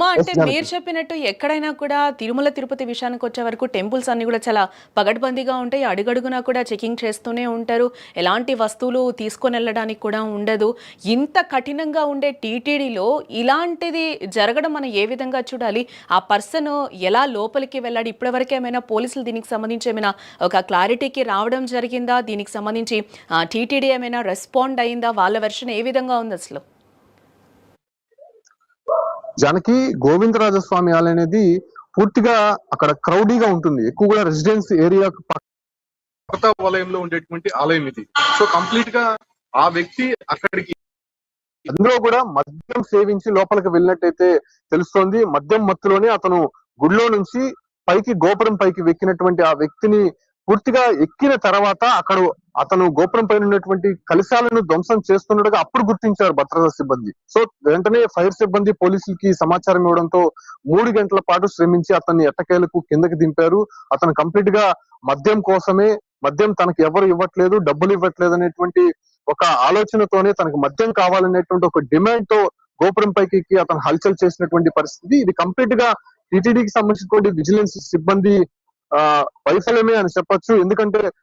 Suma yes అంటే జానకి. మీరు చెప్పినట్టు ఎక్కడైనా కూడా తిరుమల, తిరుపతి విషయానికొచ్చే వరకు టెంపుల్స్ అన్నీ గూడా చాలా పగడ్బందీగా ఉంటాయి. అడుగడుగునా కూడా చెకింగ్ చేస్తూనే ఉంటారు. ఎలాంటి వస్తువులు తీసుకొనెళ్ళడానికి కూడా ఉండదు. ఇంత కఠినంగా ఉండే టీటీడీలో ఇలాంటిది జరగడం మనం ఏ విధంగా చూడాలి? ఆ పర్సన్ ఎలా లోపలికి వెళ్ళాడు? ఇప్పటివరకు ఏమైనా పోలీసులు దీనికి సంబంధించి ఏమైనా ఒక క్లారిటీకి రావడం జరిగిందా? దీనికి సంబంధించి టీటీడీ ఏమైనా రెస్పాండ్ అయిందా? వాళ్ళ వెర్షన్ ఏ విధంగా ఉందసలు? జానకి, గోవిందరాజస్వామి ఆలయం అనేది పూర్తిగా అక్కడ క్రౌడీగా ఉంటుంది. ఎక్కువ కూడా రెసిడెన్స్ ఏరియా కొత్త వలయంలో ఉండేటువంటి ఆలయం ఇది. సో కంప్లీట్ గా ఆ వ్యక్తి అక్కడికి అందులో కూడా మద్యం సేవించి లోపలికి వెళ్ళినట్టయితే తెలుస్తోంది. మద్యం మత్తులోనే అతను గుడిలో నుంచి గోపురం పైకి వెక్కినటువంటి ఆ వ్యక్తిని పూర్తిగా ఎక్కిన తర్వాత అతను గోపురం పైన ఉన్నటువంటి కలశాలను ధ్వంసం చేస్తున్నట్టుగా అప్పుడు గుర్తించారు భద్రతా సిబ్బంది. సో వెంటనే ఫైర్ సిబ్బంది పోలీసులకి సమాచారం ఇవ్వడంతో 3 గంటల పాటు శ్రమించి అతన్ని ఎట్టకేలకు కిందకి దింపారు. అతను కంప్లీట్ గా మద్యం కోసమే, మద్యం తనకి ఎవరు ఇవ్వట్లేదు, డబ్బులు ఇవ్వట్లేదు అనేటువంటి ఒక ఆలోచనతోనే, తనకు మద్యం కావాలనేటువంటి ఒక డిమాండ్ తో గోపురం పైకి ఎక్కి అతను హల్చల్ చేసినటువంటి పరిస్థితి. ఇది కంప్లీట్ గా టీటీడీకి సంబంధించినటువంటి విజిలెన్స్ సిబ్బంది వైఫల్యమే అని చెప్పొచ్చు. ఎందుకంటే